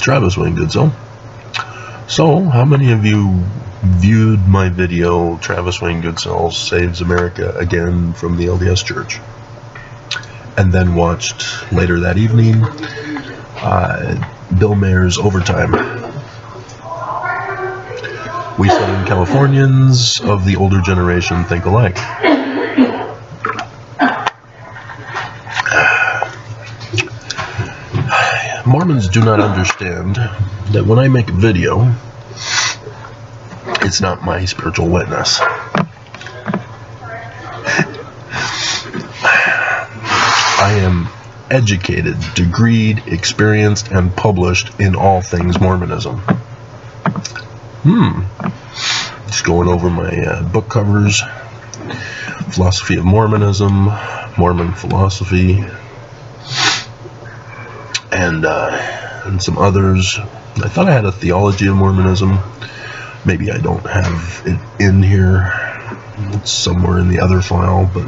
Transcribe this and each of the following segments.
Travis Wayne Goodsoul. So, how many of you viewed my video, Travis Wayne Goodsoul Saves America Again from the LDS Church? And then watched later that evening Bill Mayer's Overtime. We Southern Californians of the older generation think alike. Mormons do not understand that when I make a video, it's not my spiritual witness. I am educated, degreed, experienced, and published in all things Mormonism. Just going over my book covers, Philosophy of Mormonism, Mormon Philosophy, and some others. I thought I had a Theology of Mormonism. Maybe I don't have it in here. It's somewhere in the other file, but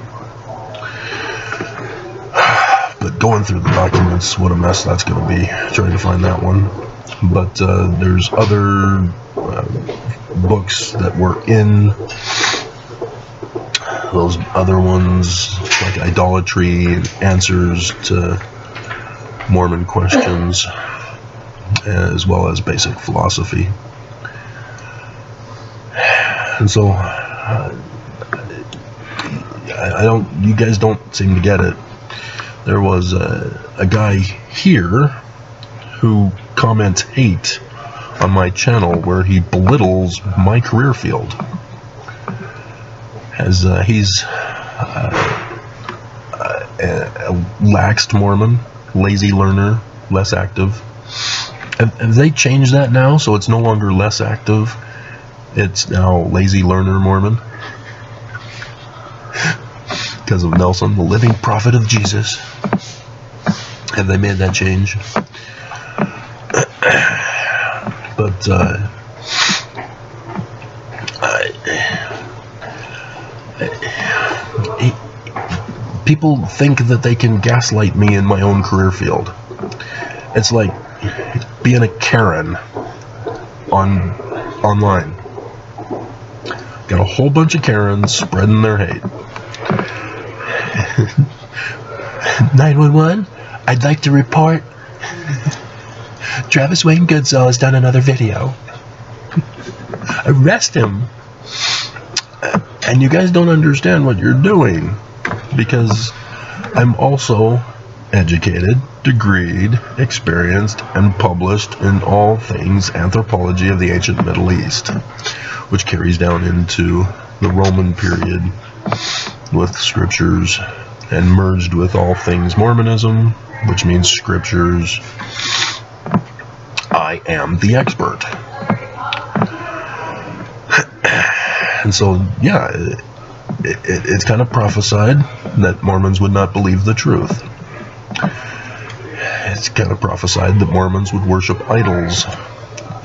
going through the documents, what a mess that's going to be, trying to find that one. But there's other books that were in those other ones, like Idolatry and Answers to Mormon Questions, as well as Basic Philosophy. And so you guys don't seem to get it. There was a guy here who comments hate on my channel where he belittles my career field, as he's a laxed Mormon, lazy learner, less active. Have they changed that now, so it's no longer less active? It's now lazy learner Mormon? Because of Nelson, the living prophet of Jesus. Have they made that change? But people think that they can gaslight me in my own career field. It's like being a Karen online. Got a whole bunch of Karens spreading their hate. 911, I'd like to report Travis Wayne Goodsoul has done another video. Arrest him. And you guys don't understand what you're doing, because I'm also educated, degreed, experienced, and published in all things anthropology of the ancient Middle East, which carries down into the Roman period with scriptures, and merged with all things Mormonism, which means scriptures. I am the expert. And so, yeah, it's kind of prophesied that Mormons would not believe the truth. It's kind of prophesied that Mormons would worship idols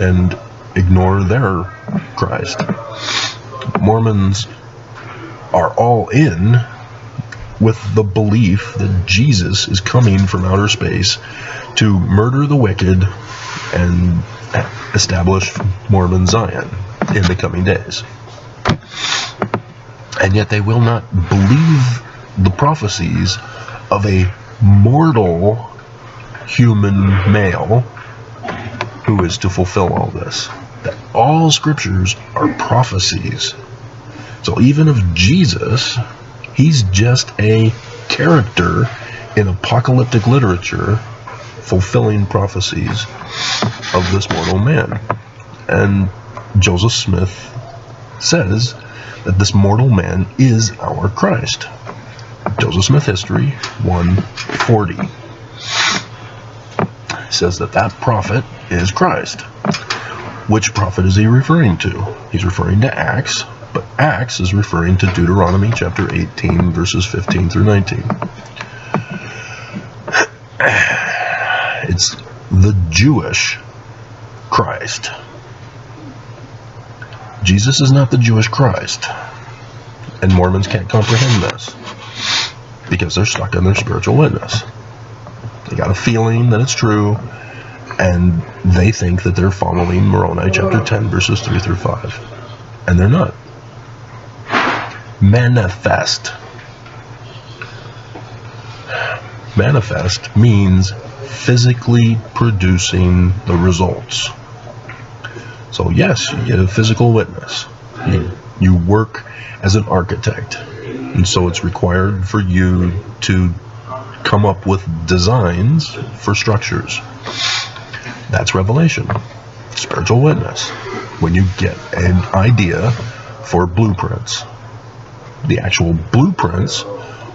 and ignore their Christ. Mormons are all in with the belief that Jesus is coming from outer space to murder the wicked and establish Mormon Zion in the coming days. And yet they will not believe the prophecies of a mortal human male who is to fulfill all this. That all scriptures are prophecies. So even of Jesus, he's just a character in apocalyptic literature fulfilling prophecies of this mortal man. And Joseph Smith says that this mortal man is our Christ. Joseph Smith History 140 says that that prophet is Christ. Which prophet is he referring to? He's referring to Acts, but Acts is referring to Deuteronomy chapter 18 verses 15 through 19. It's the Jewish Christ. Jesus is not the Jewish Christ. And Mormons can't comprehend this because they're stuck on their spiritual witness. They got a feeling that it's true, And they think that they're following Moroni chapter 10, verses 3 through 5. And they're not. Manifest. Manifest means physically producing the results. So yes, you get a physical witness. You work as an architect. And so it's required for you to come up with designs for structures. That's revelation. Spiritual witness. When you get an idea for blueprints. The actual blueprints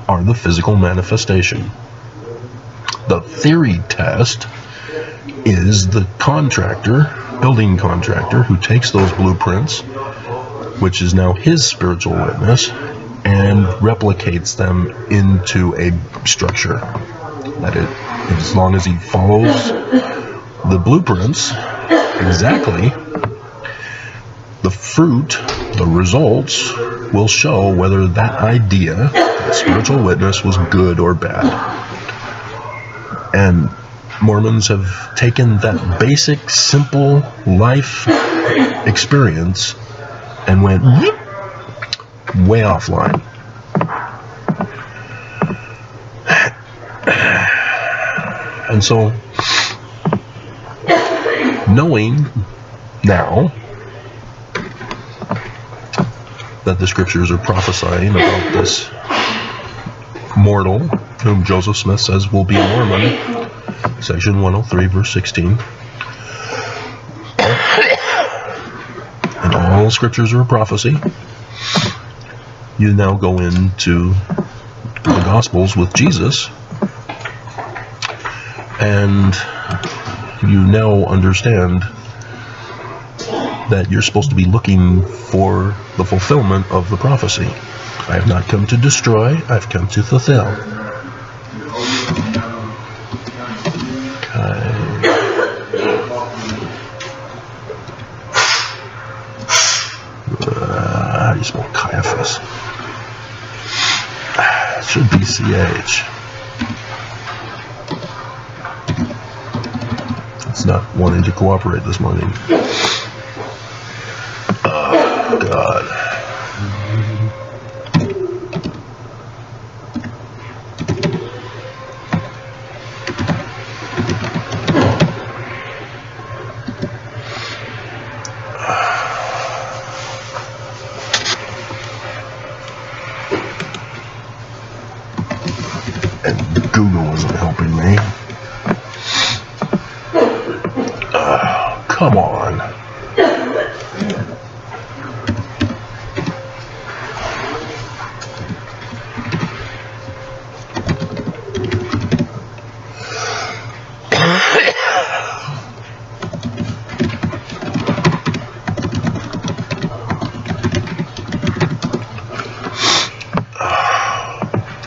are the physical manifestation. The theory test is the contractor, building contractor, who takes those blueprints, which is now his spiritual witness, and replicates them into a structure. As long as he follows the blueprints exactly, the fruit, the results, will show whether that idea, that spiritual witness, was good or bad. And Mormons have taken that basic, simple life experience and went way offline. And so, knowing now that the scriptures are prophesying about this mortal, whom Joseph Smith says will be a Mormon, section 103, verse 16, and all scriptures are a prophecy, you now go into the Gospels with Jesus, and you now understand that you're supposed to be looking for the fulfillment of the prophecy. I have not come to destroy, I've come to fulfill. Okay. How do you spell Caiaphas? It should be CH. It's not wanting to cooperate this morning. Oh, God. And Google isn't helping me. Come on.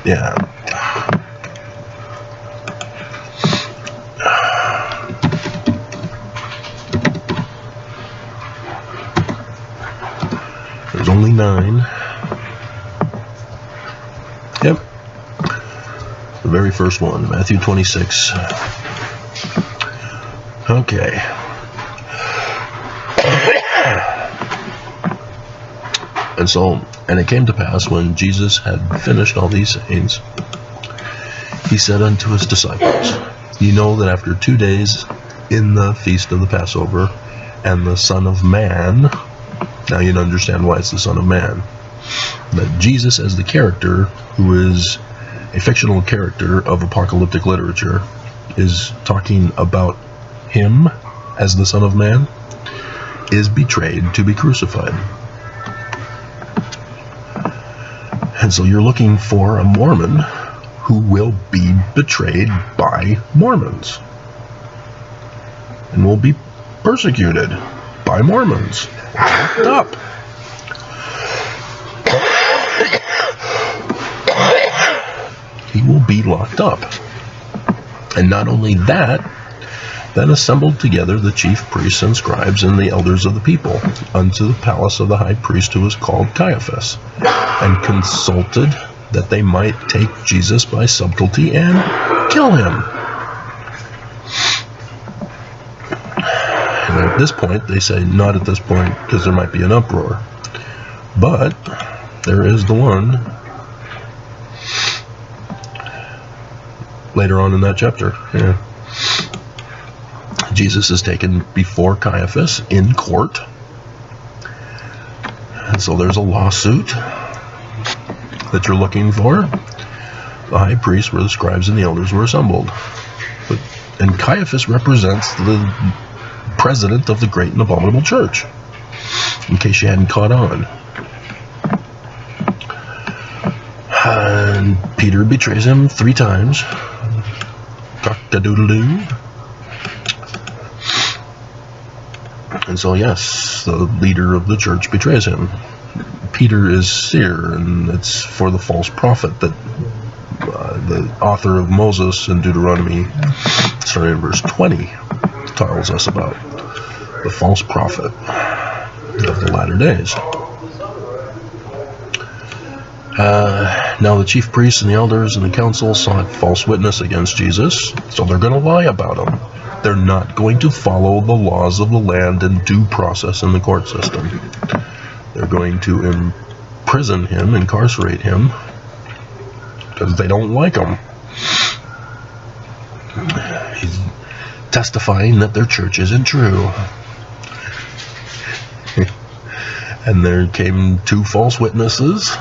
Yeah. There's only 9. Yep. The very first one, Matthew 26. Okay. And it came to pass, when Jesus had finished all these sayings, he said unto his disciples, Ye know that after 2 days in the feast of the Passover, and the Son of Man, now you understand why it's the Son of Man, that Jesus as the character, who is a fictional character of apocalyptic literature, is talking about him as the Son of Man, is betrayed to be crucified. And so you're looking for a Mormon who will be betrayed by Mormons and will be persecuted by Mormons, locked up. He will be locked up. And not only that, then assembled together the chief priests and scribes and the elders of the people unto the palace of the high priest, who was called Caiaphas, and consulted that they might take Jesus by subtlety and kill him. And at this point, they say not at this point because there might be an uproar. But there is the one later on in that chapter. Yeah. Jesus is taken before Caiaphas in court. And so there's a lawsuit that you're looking for. The high priest, where the scribes and the elders were assembled. And Caiaphas represents the president of the great and abominable church, in case you hadn't caught on. And Peter betrays him 3 times. Cock-a-doodle-doo. And so, yes, the leader of the church betrays him. Peter is seer, and it's for the false prophet that the author of Moses in Deuteronomy, starting in verse 20, tells us about the false prophet of the latter days. Now the chief priests and the elders and the council sought false witness against Jesus, so they're going to lie about him. They're not going to follow the laws of the land and due process in the court system. They're going to imprison him, incarcerate him, because they don't like him. He's testifying that their church isn't true. And there came 2 false witnesses,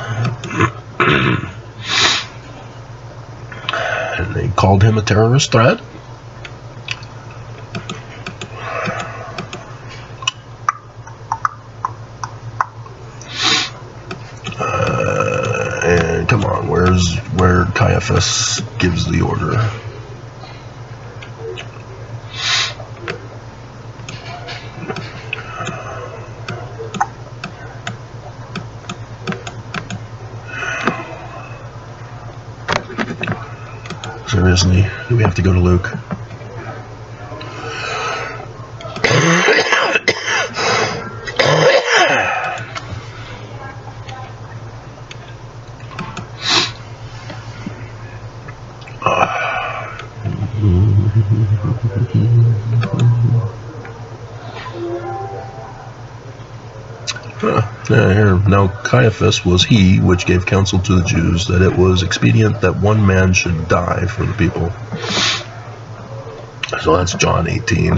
and they called him a terrorist threat. And come on, where Caiaphas gives the order? Seriously, do we have to go to Luke? Here. Now Caiaphas was he which gave counsel to the Jews that it was expedient that one man should die for the people. So that's John 18.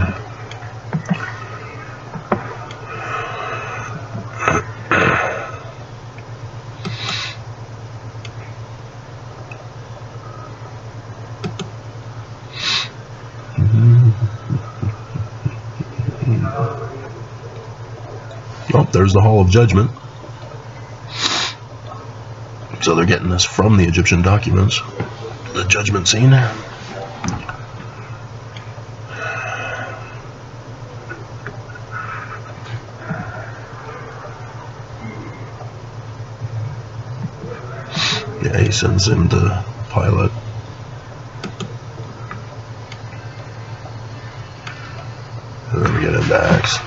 Oh, there's the Hall of Judgment. So they're getting this from the Egyptian documents. The judgment scene. Yeah, he sends him to Pilate. And then we get into Acts.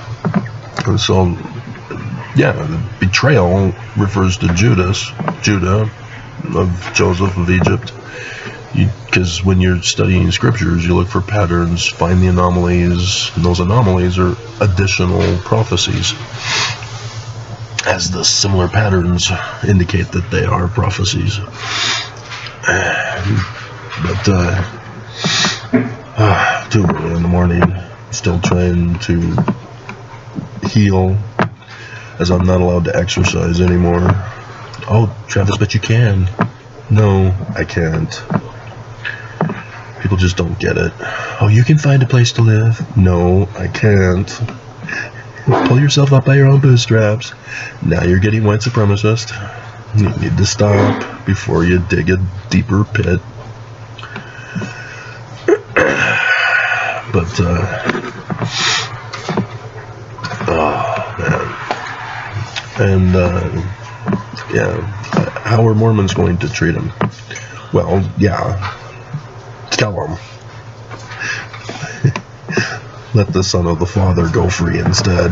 And so, yeah, the betrayal refers to Judah of Joseph of Egypt. Because when you're studying scriptures, you look for patterns, find the anomalies, and those anomalies are additional prophecies, as the similar patterns indicate that they are prophecies. But too early in the morning, still trying to heal, as I'm not allowed to exercise anymore. Oh, Travis, but you can. No, I can't. People just don't get it. Oh, you can find a place to live. No, I can't. Pull yourself up by your own bootstraps. Now you're getting white supremacist. You need to stop before you dig a deeper pit. But, oh, man. And, yeah, how are Mormons going to treat him? Well, yeah, tell them. Let the son of the father go free instead.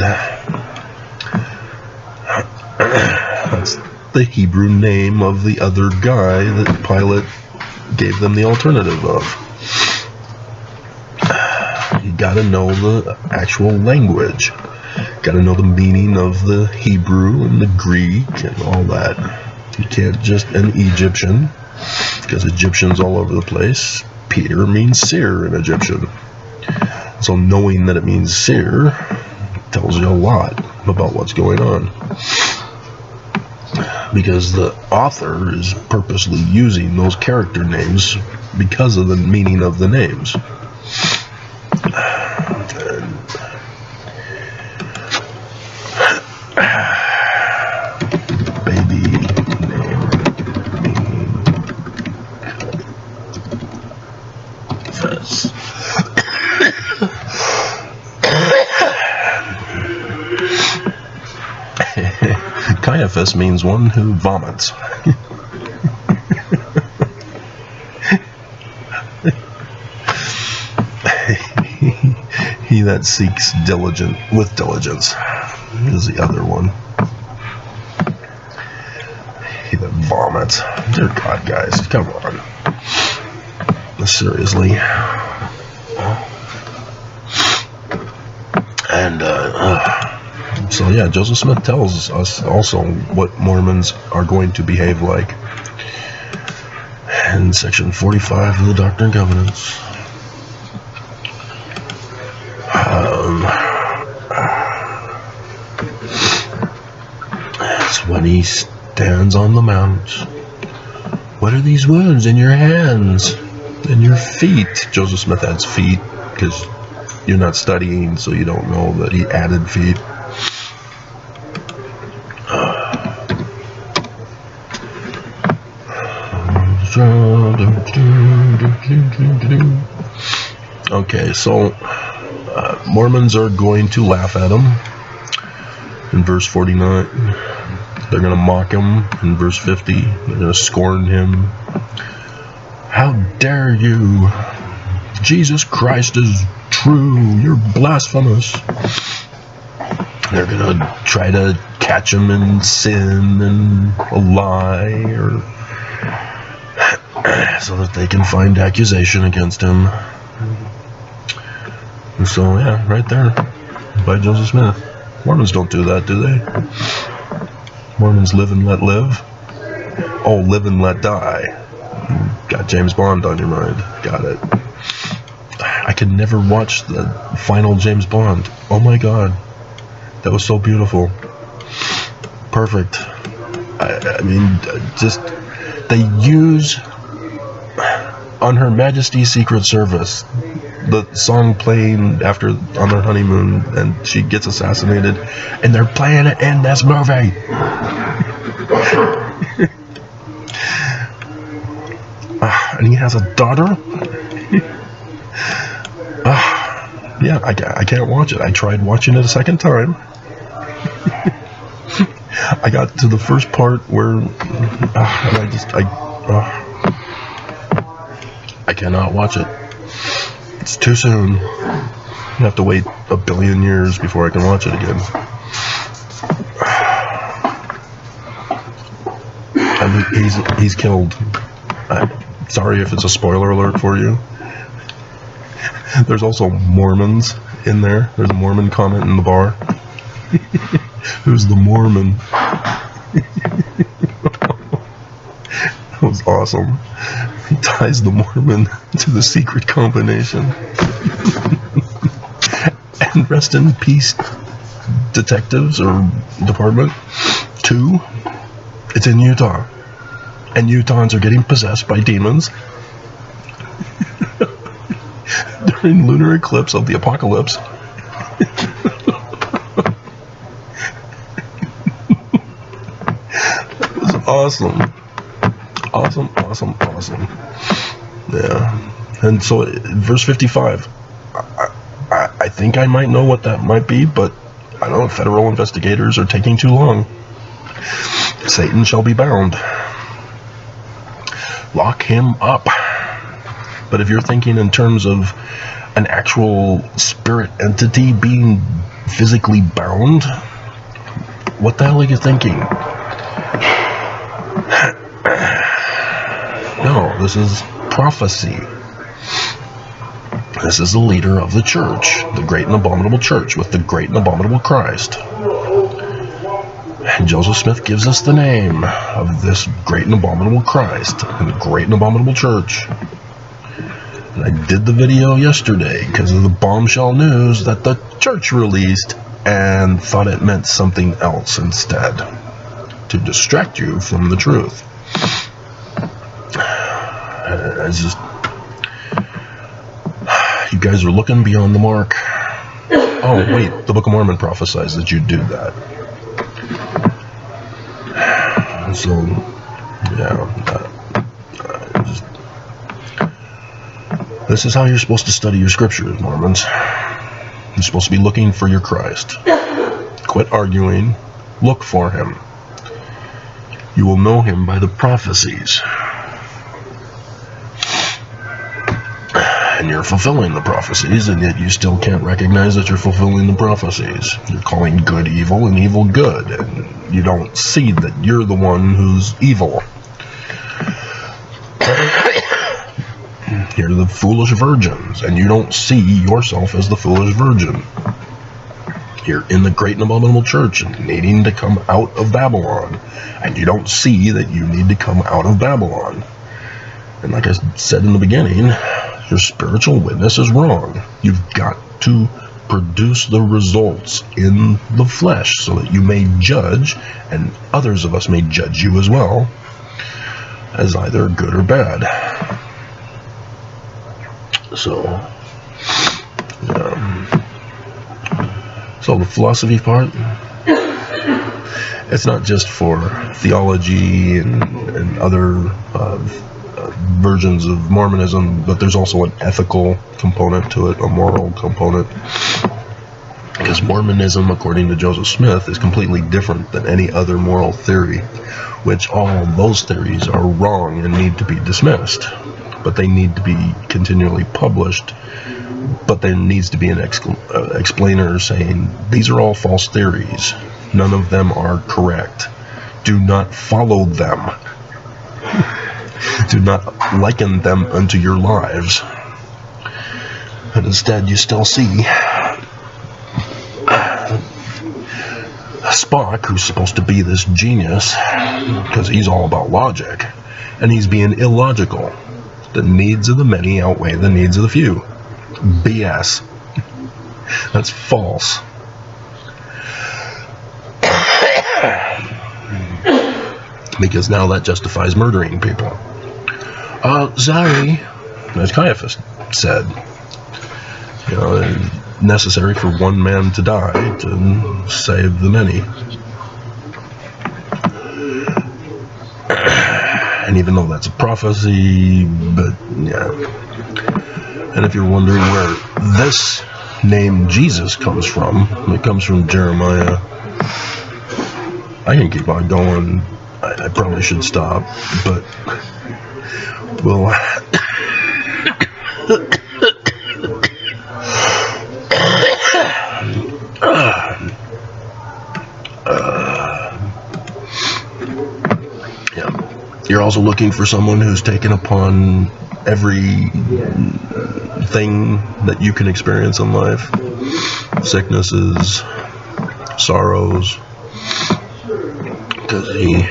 That's the Hebrew name of the other guy that Pilate gave them the alternative of. got to know the actual language. Got to know the meaning of the Hebrew and the Greek and all that. You can't just an Egyptian, because Egyptian's all over the place. Peter means seer in Egyptian. So knowing that it means seer tells you a lot about what's going on. Because the author is purposely using those character names because of the meaning of the names. Baby name meaning confess. Caiaphas means one who vomits. He that seeks with diligence is the other one. He that vomits. Dear God, guys, come on. Seriously. And, so yeah, Joseph Smith tells us also what Mormons are going to behave like in section 45 of the Doctrine and Covenants. It's when he stands on the mount. What are these wounds in your hands and your feet? Joseph Smith adds feet because you're not studying, so you don't know that he added feet. Okay, so Mormons are going to laugh at him in verse 49. They're going to mock him in verse 50. They're going to scorn him. How dare you? Jesus Christ is true. You're blasphemous. They're going to try to catch him in sin and a lie, or so that they can find accusation against him. And so, yeah, right there by Joseph Smith. Mormons don't do that, do they? Mormons live and let live. Oh, live and let die. Got James Bond on your mind. Got it. I could never watch the final James Bond. Oh my God. That was so beautiful. Perfect. I mean, just, they use on Her Majesty's Secret Service, the song playing after on their honeymoon, and she gets assassinated, and they're playing it in this movie. And he has a daughter. Yeah, I can't watch it. I tried watching it a second time. I got to the first part where I cannot watch it. It's too soon. I have to wait a billion years before I can watch it again. And he's killed. Sorry if it's a spoiler alert for you. There's also Mormons in there. There's a Mormon comment in the bar. Who's the Mormon? That was awesome. He ties the Mormon to the secret combination. And rest in peace, detectives or department 2. It's in Utah. And Utahns are getting possessed by demons during lunar eclipse of the apocalypse. That was awesome. Awesome. Yeah. And so, verse 55. I think I might know what that might be, but I don't know. Federal investigators are taking too long. Satan shall be bound. Lock him up. But if you're thinking in terms of an actual spirit entity being physically bound, what the hell are you thinking? No, this is prophecy. This is the leader of the church, the great and abominable church with the great and abominable Christ. And Joseph Smith gives us the name of this great and abominable Christ and the great and abominable church. And I did the video yesterday because of the bombshell news that the church released and thought it meant something else instead, to distract you from the truth. It's just, you guys are looking beyond the mark. Oh wait, the Book of Mormon prophesies that you do that. So, yeah, this is how you're supposed to study your scriptures, Mormons. You're supposed to be looking for your Christ. Quit arguing. Look for him. You will know him by the prophecies. And you're fulfilling the prophecies, and yet you still can't recognize that you're fulfilling the prophecies. You're calling good evil and evil good, and you don't see that you're the one who's evil. You're the foolish virgins, and you don't see yourself as the foolish virgin. You're in the great and abominable church and needing to come out of Babylon, and you don't see that you need to come out of Babylon. And like I said in the beginning, your spiritual witness is wrong. You've got to produce the results in the flesh so that you may judge, and others of us may judge you as well, as either good or bad. So the philosophy part, it's not just for theology and other versions of Mormonism, but there's also an ethical component to it, a moral component. Because Mormonism, according to Joseph Smith, is completely different than any other moral theory, which all those theories are wrong and need to be dismissed. But they need to be continually published. But there needs to be an explainer saying, these are all false theories. None of them are correct. Do not follow them. Do not liken them unto your lives. But instead you still see Spock, who's supposed to be this genius, because he's all about logic, and he's being illogical. The needs of the many outweigh the needs of the few. BS. That's false. Because now that justifies murdering people. Sorry, as Caiaphas said, necessary for one man to die to save the many. And even though that's a prophecy, but yeah. And if you're wondering where this name Jesus comes from, it comes from Jeremiah. I can keep on going. I probably should stop, but we'll You're also looking for someone who's taken upon every thing that you can experience in life. Sicknesses, sorrows, because he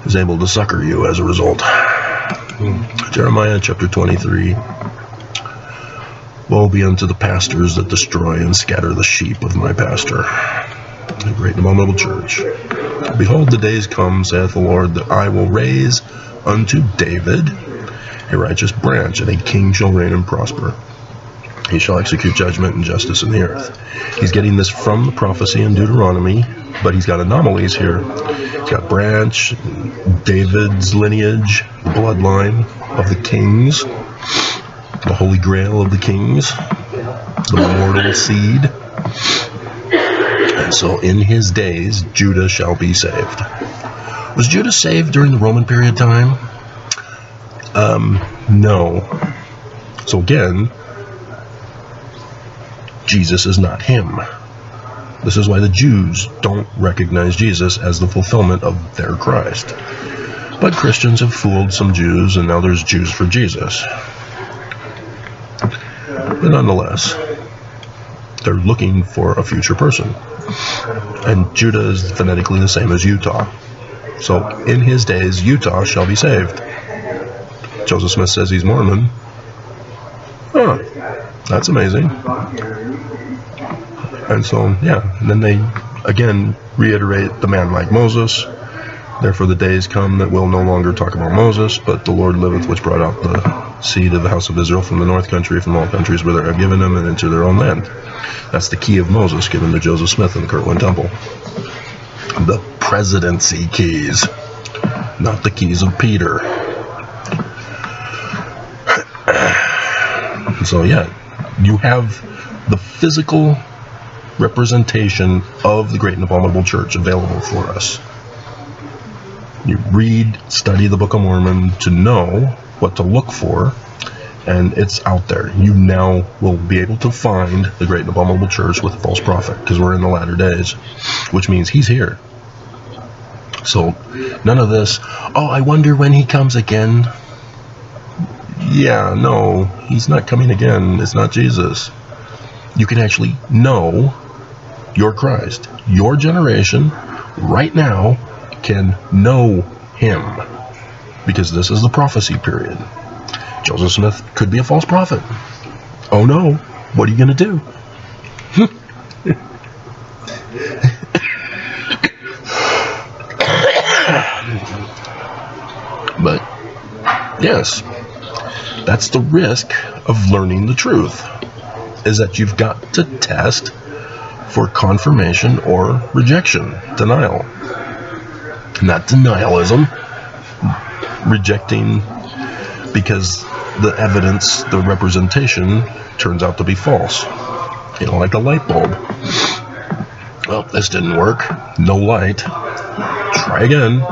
is able to succor you as a result. Jeremiah chapter 23. Woe be unto the pastors that destroy and scatter the sheep of my pasture, the great and abominable church. Behold, the days come, saith the Lord, that I will raise unto David a righteous branch, and a king shall reign and prosper. He shall execute judgment and justice in the earth. He's getting this from the prophecy in Deuteronomy, but he's got anomalies here. He's got branch, David's lineage, the bloodline of the kings, the holy grail of the kings, the immortal seed. And so in his days, Judah shall be saved. Was Judah saved during the Roman period time? No. So again, Jesus is not him. This is why the Jews don't recognize Jesus as the fulfillment of their Christ. But Christians have fooled some Jews, and now there's Jews for Jesus. But nonetheless, they're looking for a future person. And Judah is phonetically the same as Utah. So in his days, Utah shall be saved. Joseph Smith says he's Mormon. Huh, that's amazing. And so, yeah, and then they again reiterate the man like Moses. Therefore the days come that we'll no longer talk about Moses, but the Lord liveth, which brought out the seed of the house of Israel from the north country, from all countries whither I have given them, and into their own land. That's the key of Moses given to Joseph Smith in the Kirtland Temple. The presidency keys, not the keys of Peter. So yeah, you have the physical representation of the great and abominable church available for us. You read, study the Book of Mormon to know what to look for, and it's out there. You now will be able to find the great and abominable church with a false prophet, because we're in the latter days, which means he's here. So none of this, oh, I wonder when he comes again. Yeah, no, he's not coming again. It's not Jesus. You can actually know your Christ. Your generation right now can know him, because this is the prophecy period. Joseph Smith could be a false prophet. Oh no, what are you going to do? But yes, that's the risk of learning the truth, is that you've got to test for confirmation or rejection, denial. Not denialism, rejecting because the evidence, the representation turns out to be false. You know, like a light bulb. Well, this didn't work. No light. Try again.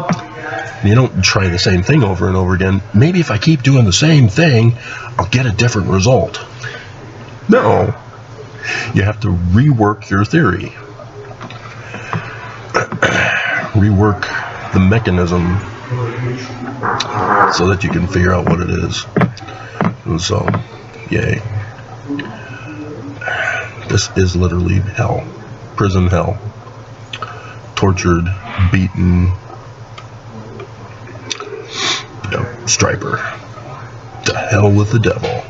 You don't try the same thing over and over again. Maybe if I keep doing the same thing, I'll get a different result. No. You have to rework your theory. Rework the mechanism so that you can figure out what it is. And so, yay. This is literally hell. Prison hell. Tortured, beaten, striper. To hell with the devil.